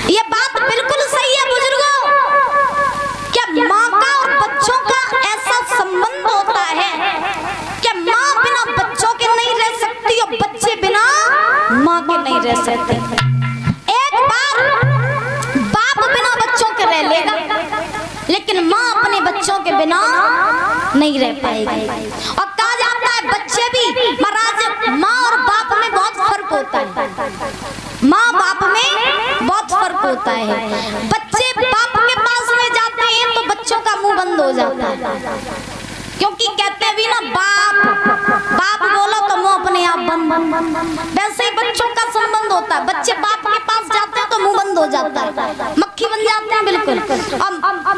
ये बात बिल्कुल सही है बुजुर्गों। क्या माँ का और बच्चों का ऐसा संबंध होता है कि माँ बिना बच्चों के नहीं रह सकती और बच्चे बिना माँ के नहीं रह सकते। एक बार बाप बिना बच्चों के रह लेगा, लेकिन माँ अपने बच्चों के बिना नहीं रह पाएगी। और कहा जाता है बच्चे भी महाराज माँ और बाप में बहुत फर्क होता है। माँ बाप में बहुत फर्क होता है। बच्चे बाप के पास में जाते हैं तो बच्चों का मुंह बंद हो जाता है, क्योंकि कहते हैं भी ना बाप बोलो तो मुंह अपने आप बंद। वैसे ही बच्चों का संबंध होता है। बच्चे बाप के पास जाते हैं तो मुंह बंद हो जाता है, मक्खी बन जाते हैं बिल्कुल।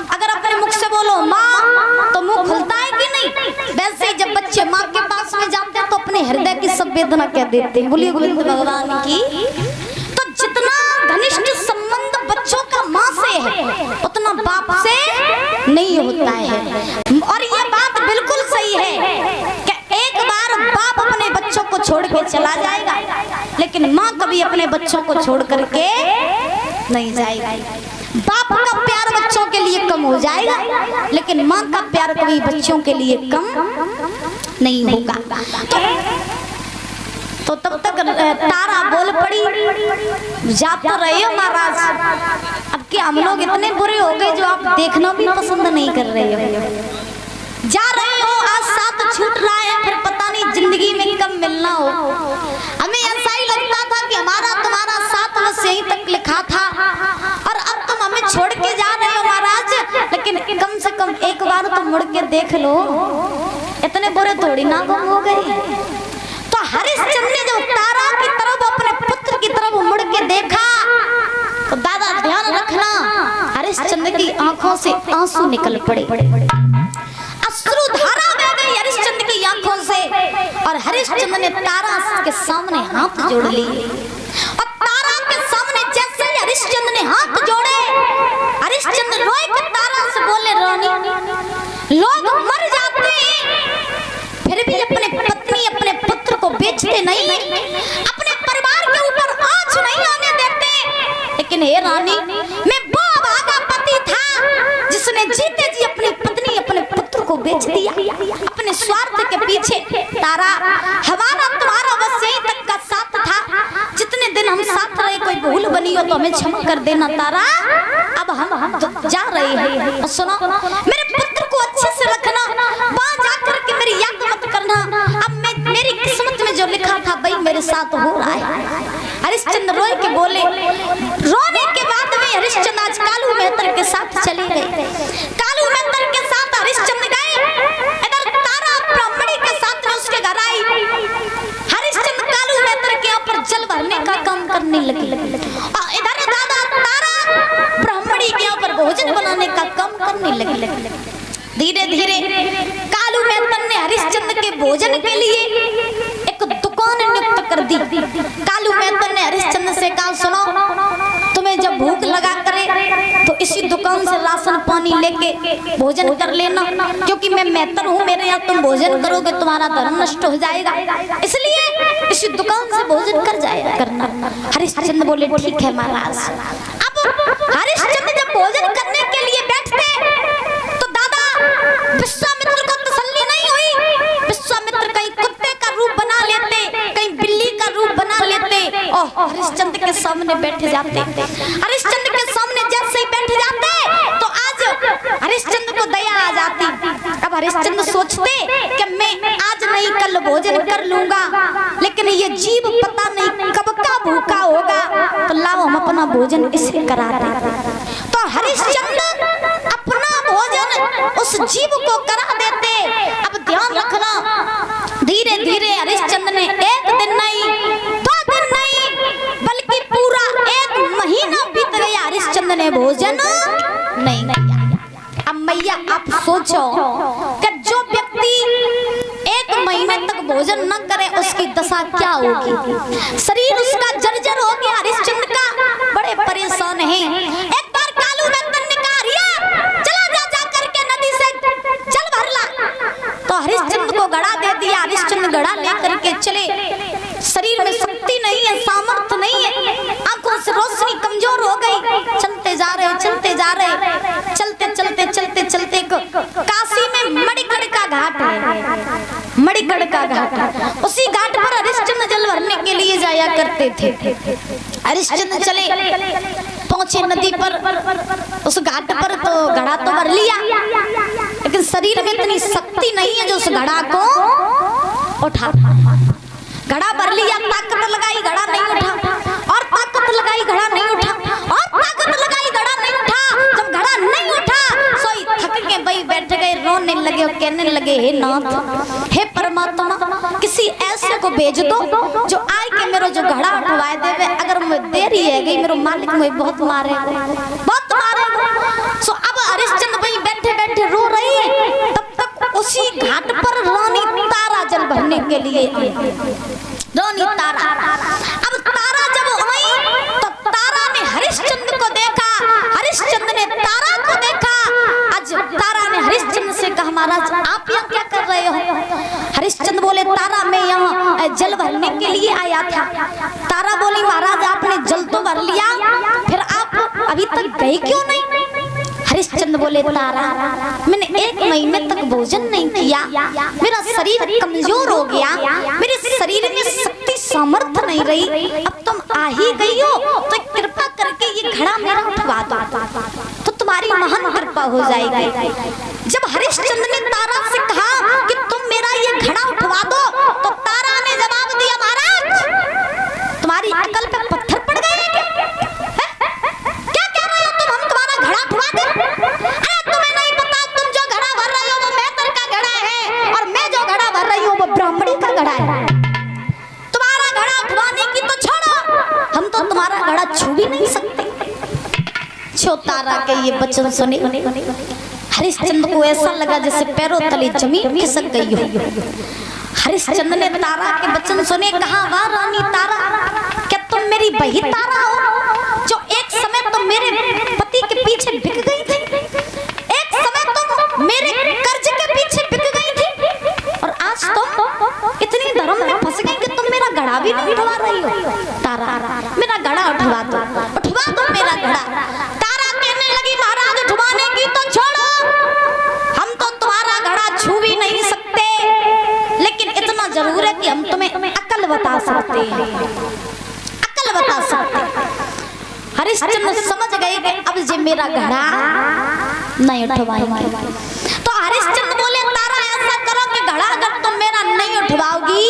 अगर अपने मुख से बोलो माँ तो मुंह खुलता है कि नहीं। वैसे ही जब बच्चे माँ के पास में जाते हैं तो अपने हृदय की संवेदना कह देते हैं। बोलिए गोविंद भगवान की। तो जितना घनिष्ठ संबंध बच्चों का माँ से है उतना बाप से नहीं होता है। और ये बात बिल्कुल सही है कि एक बार बाप अपने बच्चों को छोड़ के चला जाएगा, लेकिन माँ कभी अपने बच्चों को छोड़ करके नहीं जाएगी। बाप का प्यार बच्चों के लिए कम हो जाएगा, लेकिन माँ का प्यार कभी बच्चों के लिए कम नहीं होगा। तो तब तक तारा बोल पड़ी, जा तो रहे हो महाराज, अब क्या हम लोग इतने बुरे हो गए जो आप देखना भी पसंद नहीं कर रहे हो। जा रहे हो, आज साथ छूट रहा है, फिर पता नहीं जिंदगी में कब मिलना हो। हमें ऐसा ही लगता था कि हमारा तुम्हारा साथ बस यहीं तक लिखा था, और अब तुम हमें छोड़ के जा रहे हो महाराज, लेकिन कम से कम एक बार तो मुड़ के देख लो, इतने बुरे थोड़ी ना गुम हो गए। तो हरिश्चंद्र ने जब तारा की तरफ अपने पुत्र की तरफ मुड़ के देखा तो दादा ध्यान रखना, हरिश्चंद्र की आंखों से आंसू निकल पड़े, अश्रुधारा बह गई हरिश्चंद्र की आंखों से। और हरिश्चंद्र ने तारा के सामने हाथ जोड़ लिए, और तारा के सामने जैसे ही हरिश्चंद्र ने हाथ जोड़े, हरिश्चंद्र रोए के तारा से बोले, रानी लोग मर जाते हैं फिर भी अपने पत्नी अपने पुत्र को बेचते नहीं, अपने परिवार के ऊपर आंच नहीं आने देते। लेकिन हे रानी, मैं वो अभागा पति था जिसने जीते जी अपनी पत्नी अपने पुत्र को बेच दिया अपने स्वार्थ के पीछे। तारा, हमारा तुम्हारा बस यहीं तक का साथ था, जितने दिन हम साथ रहे कोई भूल बनी हो तो हमें क्षमा कर देना तारा, अब हम जा रहे हैं। सुनो, मेरे पुत्र को अच्छे से रखना, वहां जाकर के मेरी याद मत करना। अब मेरी किस्मत में जो लिखा था वही मेरे साथ हो रहा है। हरिश्चंद्र रोए के बोले। रोने के बाद में हरिश्चंद्र आज कालू मेहतर के साथ चले गए। कालू मेहतर के साथ हरिश्चंद्र गए, इधर तारा ब्राह्मणी के साथ उसके घर आई। हरिश्चंद्र कालू मेहतर के ऊपर जल भरने का काम करने लगे, और इधर दादा तारा ब्राह्मणी के ऊपर भोजन बनाने का काम करने लगे। धीरे धीरे कालू मेहतर ने हरिश्चंद्र के भोजन के लिए एक दुकान नियुक्त कर दी। कालू मेहतर ने हरिश्चंद्र से कहा, सुनो, तुम्हें जब भूख लगा करे तो इसी दुकान से राशन पानी लेके भोजन कर लेना, क्योंकि मैं मेहतर हूँ, मेरे यहाँ तुम भोजन करोगे तुम्हारा धर्म नष्ट हो जाएगा, इसलिए इसी दुकान से भोजन कर जाएगा करना। हरिश्चंद्र बोले, ठीक है महाराज। अब हरिश्चंद्र जब भोजन करने के लिए बैठते तो दादा विश्वामित्र को तसल्ली नहीं हुई। विश्वामित्र कहीं कुत्ते का रूप बना लेते, कहीं बिल्ली का रूप बना लेते, और हरिश्चंद्र के सामने बैठ जाते। हरिश्चंद्र के सामने जैसे ही बैठ जाते तो आज हरिश्चंद्र को दया आ जाती। अब हरिश्चंद्र सोचते कि मैं आज नहीं कल भोजन कर लूंगा, लेकिन ये जीव पता नहीं कब का भूखा होगा, तो लाओ हम अपना भोजन इसे करा देते। तो हरिश्चंद्र अपना भोजन उस जीव को करा देते। अब ध्यान रखना, धीरे धीरे हरिश्चंद्र ने एक दिन नहीं, 2 दिन नहीं, बल्कि पूरा 1 महीना बीत गया, हरिश्चंद्र ने भोजन नहीं किया। अब मैया आप सोचो कि जो व्यक्ति 1 महीने तक भोजन न करे उसकी दशा क्या होगी। शरीर उसका जर्जर हो गया। हरिश्चंद्र का बड़े परेशान है। एक बार कालू मेहतर ने कहा, रिया चला जा करके नदी से जल भर ला, तो हरिश्चंद्र को घड़ा दे दिया। हरिश्चंद्र घड़ा लेकर के चले। शरीर में शक्ति नहीं है, सामर्थ्य नहीं है, आंखों से रोशनी कमजोर हो गई। थे। हरिश्चंद्र चले, पहुंचे नदी पर, उस घाट पर तो घड़ा तो भर लिया, लेकिन शरीर में इतनी शक्ति नहीं है जो उस घड़ा को उठा। घड़ा भर लिया, ताकत लगाई, घड़ा नहीं उठा, और ताकत लगाई, घड़ा नहीं उठा, और ताकत लगाई, घड़ा नहीं उठा। जब घड़ा नहीं उठा, सोई थक के भाई बैठ गए, रोने लगे और कहने लगे, हे नाथ, हे परमात्मा, किसी ऐसे को भेज दो जो आए के मेरा जो घड़ा उठवाए देवे। अगर मुझे देरी है गई, मेरे मालिक मुझे बहुत मारे, बहुत मारे। सो अब हरिश्चंद्र भाई बैठे बैठे रो रही है, तब तक उसी घाट पर रानी तारा जल भरने के लिए रानी तारा। अब तारा जब आई तो तारा ने हरिश्चंद्र को देखा, हरिश्चंद्र ने तारा को देखा। आज तारा ने हरिश्चंद्र से कहा, महाराज आप यहाँ क्या कर रहे हो? हरिश्चंद्र बोले, तारा मैं यहाँ जल भरने के लिए आया था। तारा बोली, महाराज आपने जल तो भर लिया, फिर आप अभी तक गए क्यों नहीं? हरिश्चंद्र बोले, तारा मैंने 1 महीने तक भोजन नहीं किया, मेरा शरीर कमजोर हो गया, मेरे शरीर में शक्ति सामर्थ्य नहीं रही। अब तुम आ ही गई हो तो कृपा करके ये घड़ा मेरा उठवा दो, तो तुम्हारी महान कृपा हो जाएगी। जब हरिश्चंद्र ने तारा से कहा कि तुम मेरा ये घड़ा उठवा दो, तो तारा ने जवाब दिया, महाराज तुम्हारी अकल पे पत्थर पड़ गए हैं क्या कह रहे हो तुम? हम तुम्हारा घड़ा उठवा दें? अरे तुम्हें नहीं पता, तुम जो घड़ा भर रहे हो वो मैतर का घड़ा है, और मैं जो घड़ा भर रही हूँ वो ब्राह्मणी का घड़ा है। तुम्हारा घड़ा उठवाने की तो छोड़ो, हम तो तुम्हारा घड़ा छू भी नहीं सकते। जो तारा के ये वचन सुने, हरिश्चंद्र को ऐसा लगा जैसे पैरों तले जमीन खिसक गई हो। हरिश्चंद्र ने तारा के वचन सुने, कहा, वाह रानी तारा, क्या तुम मेरी वही तारा हो जो एक समय तुम मेरे पति के पीछे बिक गई थी? एक समय तुम मेरे कर्ज के पीछे बिक गई थी, और आज तुम इतनी धर्म में फंस गई कि तुम मेरा घड़ा भी नहीं उठवा रही हो। तारा मेरा घड़ा उठवा दो, उठवा दो मेरा घड़ा। तारा कहने लगी, महाराज उठवाने की तो छोड़ो, हम तो तुम्हारा घड़ा छू भी नहीं सकते, लेकिन इतना जरूर है कि हम तुम्हें अकल बता सकते हैं, अकल बता सकते हैं। हरिश्चंद्र समझ गए कि अब ये मेरा घड़ा नहीं उठवाएंगे। तो हरिश्चंद्र बोले, तारा ऐसा करो कि घड़ा अगर तुम मेरा नहीं उठवाओगी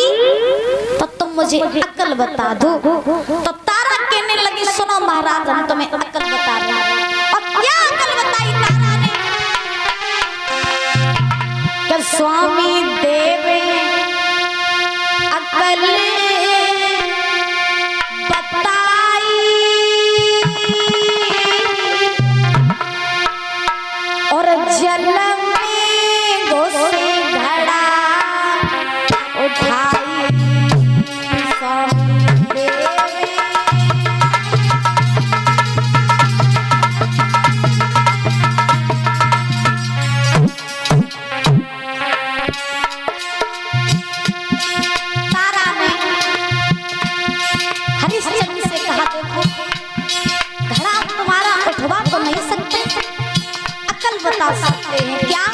तो तुम मुझे अकल बता दो। तो तारा कहने लगी, सुनो महाराज, हम तुम्हें अकल बता रहे हैं। और क्या अकल बताई तारा ने? कि स्वामी देवे अकल बताई, और जल में घोसे घड़ा उठाई। स्वामी देवे बता सकते हैं क्या?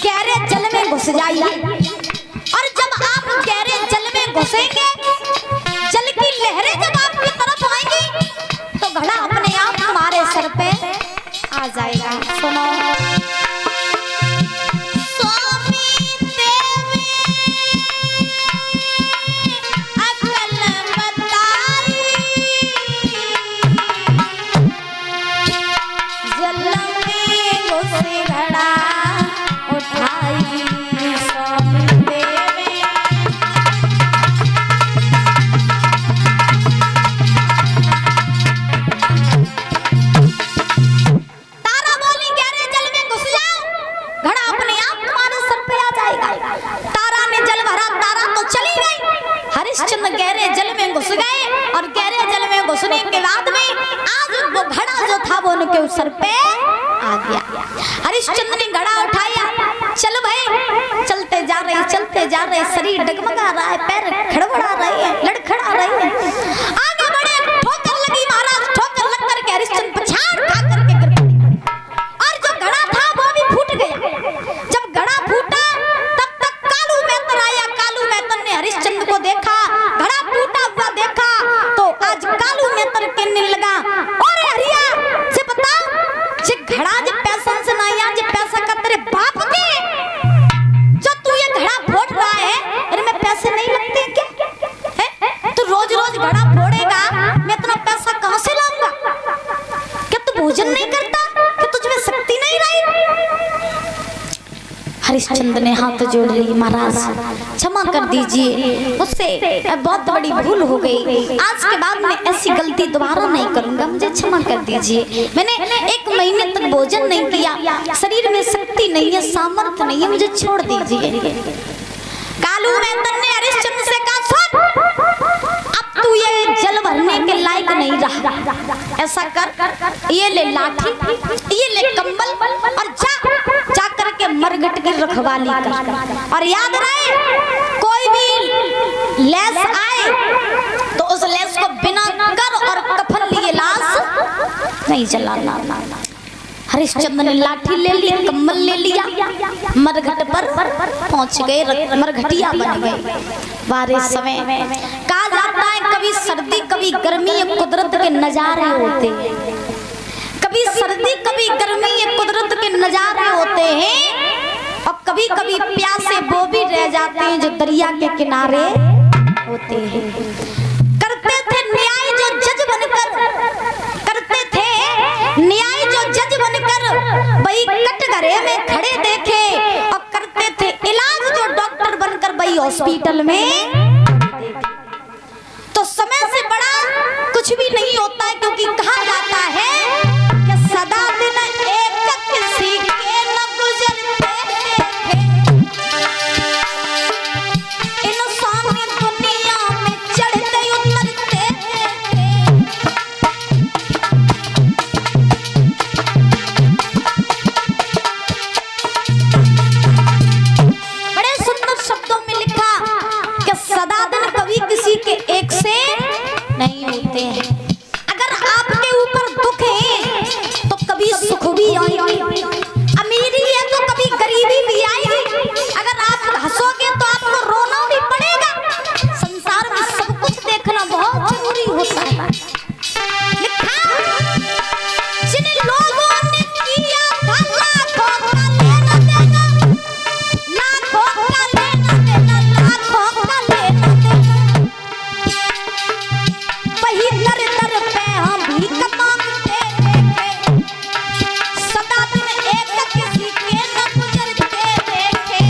गहरे जल में घुस जाइए, और जब आप गहरे जल में घुसेंगे, जल की लहरें जब आपकी तरफ आएंगी, तो घड़ा अपने आप हमारे सर पे आ जाएगा। सुनो, हरिश्चंद्र गहरे जल में घुस गए, और गहरे जल में घुसने के बाद में आज वो घड़ा जो था वो उनके सर पे आ गया। हरिश्चंद्र ने घड़ा उठाया, चल भाई, चलते जा रहे, शरीर डगमगा रहा है, पैर खड़बड़ा रहे हैं, लड़खड़ा रहे हैं, आगे बढ़े, ठोकर लगी महाराज, ठोकर लग करके हरिश्चंद्र पछाड़ खा करके गिर पड़े, और जो घड़ा था वो भी फूट गया। जब घड़ा फूटा तब तक कालू मैतर आया। कालू मैतर ने हरिश्चंद्र को देखा, घड़ा टूटा हुआ देखा, घड़ा जो पैसा से ना आया, जो पैसा का तेरे बाप के, जो तू ये घड़ा फोड़ रहा है, अरे मैं पैसे नहीं लगते क्या? तू रोज रोज घड़ा फोड़ेगा, मैं इतना पैसा कहां से लाऊंगा? क्या तू भोजन नहीं करता? क्या तुझ में शक्ति नहीं रही? हरिश्चंद्र ने हाथ जोड़ ली, महाराज क्षमा कर दीजिए, मुझसे बहुत बड़ी भूल हो गई, आज के बाद मैं ऐसी गलती दोबारा नहीं करूंगा, मुझे क्षमा कर दीजिए। मैंने 1 महीने तक भोजन नहीं किया, शरीर में शक्ति नहीं है, सामर्थ्य नहीं है, मुझे छोड़ दीजिए। कालू वेतन ने हरिश्चंद्र से कहा, सुन, अब तू ये जल भरने के लायक नहीं रहा, ऐसा कर, ये ले लाठी, ये ले कंबल और जा करके मरघट की रखवाली कर, और याद रहे कोई भी लेस आए तो उस लेस को बिना कर और कफन लिए लाश नहीं जलाना। हरिश्चंद्र ने लाठी ले ली, कंबल ले लिया, मरघट पर पहुंच गए, मरघटिया बन गए। बारिश समय कहा जाता है कभी सर्दी कभी गर्मी, ये कुदरत के नजारे होते हैं, कभी सर्दी कभी गर्मी, ये कुदरत के नजारे होते हैं, और कभी कभी प्यासे वो भी रह जाते हैं जो दरिया के किनारे होते हैं। करते थे न्याय जो जज बनकर, करते थे न्याय जो जज बनकर, वही कटघरे में खड़े देखे, और करते थे इलाज जो डॉक्टर बनकर वही हॉस्पिटल में। तो समय से बड़ा कुछ भी नहीं होता है, क्योंकि कहा जाता है कि सदा दिन एक किसी के न गुजरते थे, इंसान दुनिया में चढ़ते उतरते थे। बड़े सुंदर शब्दों में लिखा कि सदा दिन कभी किसी के एक से नहीं होते हैं। अगर आपके ऊपर दुख है तो कभी सुख भी आएगी, अमीरी है तो कभी गरीबी भी आएगी, अगर आप हंसोगे तो आपको रोना भी पड़ेगा। संसार में सब कुछ देखना बहुत जरूरी होता है। लिखा, जिन लोगों ने किया था लाखों का लेना देना, लाखों का लेना देना, लाखों का लेना देना, वही दर दर पे हम भी कमाते देखे, सदा दिन एक किसी के न गुजरते देखे।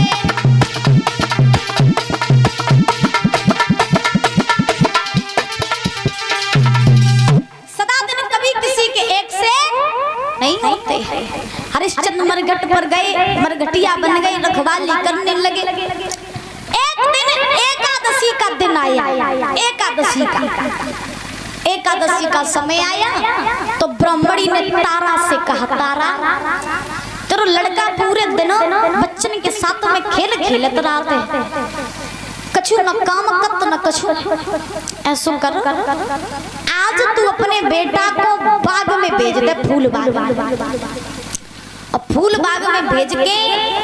सदा दिन कभी किसी के एक से नहीं होते हैं। हरिश्चंद्र मरघट पर गए, मरघटिया बन गए, रखवाली करने लगे। एक दिन एकादशी का दिन आया, एकादशी का समय आया तो ब्राह्मणी ने तारा से कहा, तारा तेरा लड़का पूरे दिन बच्चन के साथ में खेल खेलत रहते, कछु न काम कत न कछु, ऐसो कर आज तू अपने बेटा को बाग में भेज दे, फूल बाग, और फूल बाग में भेज के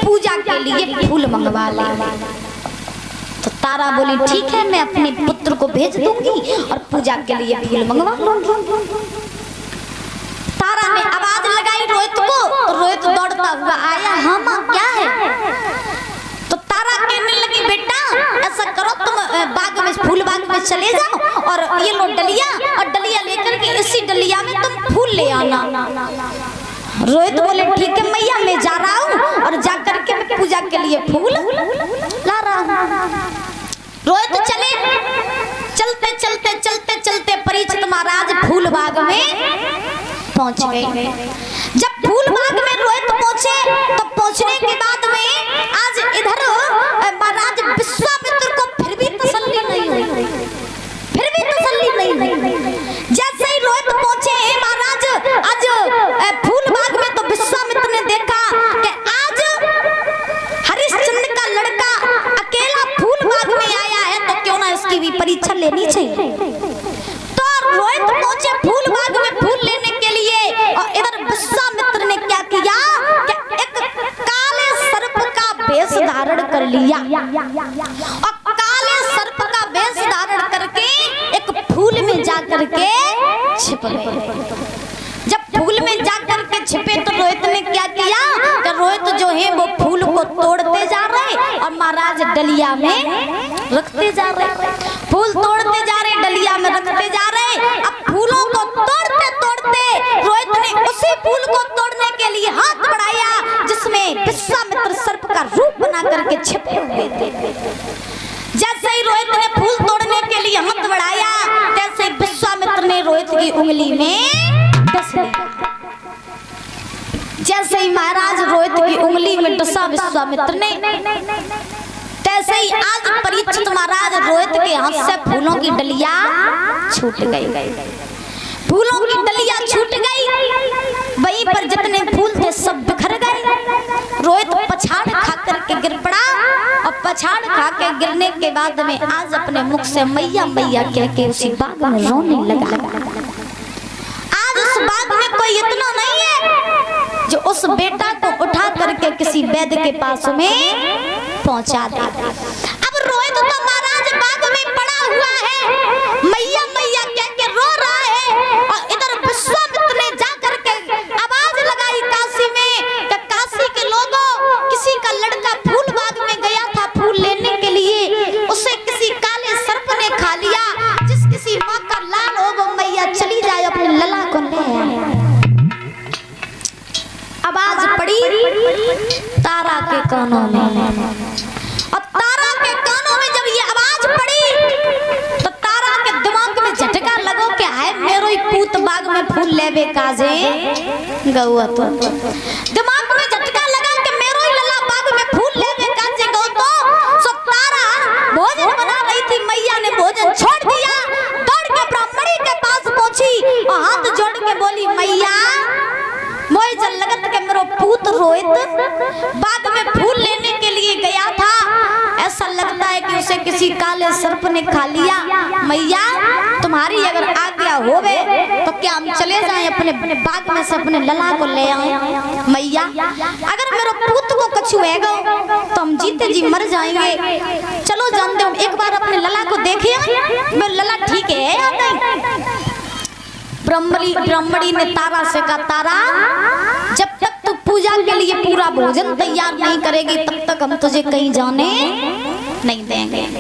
पूजा के लिए फूल मंगवा ले। तो तारा बोली ठीक है, मैं अपने पुत्र को भेज दूंगी और पूजा के लिए फूल मंगवा लूंगी। तारा ने आवाज लगाई रोहित को, तो रोहित दौड़ता हुआ आया, हाँ माँ क्या है? तो तारा कहने लगी बेटा ऐसा करो, तुम बाग में फूल बाग में चले जाओ और ये लो डलिया, और डलिया लेकर के इसी डलिया में तुम फूल ले आना। रोहित बोले ठीक है मैया, मैं जा रहा हूँ और जाकर के मैं पूजा के लिए फूल ला रहा हूँ। रोहित चले, चलते चलते चलते चलते परीक्षित महाराज फूल बाग में पहुंच गए। जब फूल बाग में रोहित पहुंचे तो पहुंचने के बाद में आज इधर महाराज विश्वामित्र को फिर भी तसल्ली नहीं हुई, फिर भी तसल्ली नहीं हुई। जैसे ही रोहित पहुंचे महाराज आज फूल बाग में, तो विश्वामित्र ने देखा कि आज हरिश्चंद्र का लड़का अकेला फूल बाग में आया है, तो क्यों ना इसकी भी परीक्षा लेनी चाहिए। तो रोहित पहुंचे फूल बाग में फूल लेने के लिए, और इधर विश्वामित्र ने क्या किया कि एक काले सर्प का वेश धारण कर लिया, और काले सर्प का वेश धारण करके एक फूल में जाकर के छिप गए। जब फूल में जाकर के करके छिपे तो रोहित ने क्या किया कि रोहित जो है वो फूल को तोड़ते जा रहे और महाराज डलिया में रखते जा रहे, फूल तोड़ते जा रहे, डलिया में रखते जा रहे। अब फूलों को तोड़ते तोड़ते रोहित ने उसी फूल को तोड़ने के लिए हाथ बढ़ाया जिसमें विश्वामित्र सर्प का रूप बना करके छिपे हुए थे। जैसे ही रोहित ने फूल तोड़ने के लिए हाथ बढ़ाया तैसे विश्वामित्र ने रोहित की उंगली में डस लिया। जैसे ही महाराज रोहित की उंगली में डसा विश्वामित्र ने, तैसे ही आज परीक्षित महाराज रोहित के हाथ से फूलों की डलिया छूट गई। फूलों की डलिया छूट गई, वहीं पर जितने फूल थे सब बिखर गए। रोहित पछाड़ खा करके गिर पड़ा और पछाड़ खा के गिरने के बाद में आज अपने मुख से मैया मैया कह के उसी बाग में रोने लगा। आज उस बाग में कोई इतना नहीं है जो उस बेटा को उठा करके किसी वैद्य के पास में पहुंचा दे। अब रोहित तो महाराज बाग में पड़ा हुआ है, मैया मैया कह के रो रहा है और इधर विश्वामित्र ने जाकर के आवाज लगाई काशी में कि काशी के लोगों, किसी का लड़का फूल बाग में गया था फूल लेने के लिए, उसे किसी काले सर्प ने खा लिया। जिस किसी माँ का लाल हो वो मैया चली जाए अपने लला को ले आए। आवाज पड़ी तारा के कानों में और तारा के कानों में जब ये आवाज पड़ी तो तारा के दिमाग में झटका लगो कि है मेरो ही पूत बाग में फूल लेवे काजे गौआ। तो दिमाग में झटका लगा कि मेरो ही लला बाग में फूल लेवे काजे गौ। तो सब तारा भोजन बना रही थी, मैया ने भोजन छोड़ दिया, दौड़ के ब्राह्मणी के पास पहुंची और हाथ जोड़ के बोली मैया मोए जल लगत के मेरो पूत रोहित बाग में फूल लेने के लिए गया था, ऐसा लगता है कि उसे किसी काले सर्प ने खा लिया। मैया तुम्हारी अगर आज्ञा होवे तो क्या हम चले जाएं अपने बाग में से अपने लला को ले आए। मैया अगर मेरे पूत को कछु हैगा तो हम जीते जी मर जाएंगे, चलो जानते हम एक बार अपने लला को देखे, मेरा लला ठीक है या नहीं। ब्राह्मणी ने तारा से कहा तारा जब तक तू पूजा के लिए पूरा भोजन तैयार नहीं करेगी तब तक हम तुझे कहीं जाने नहीं देंगे।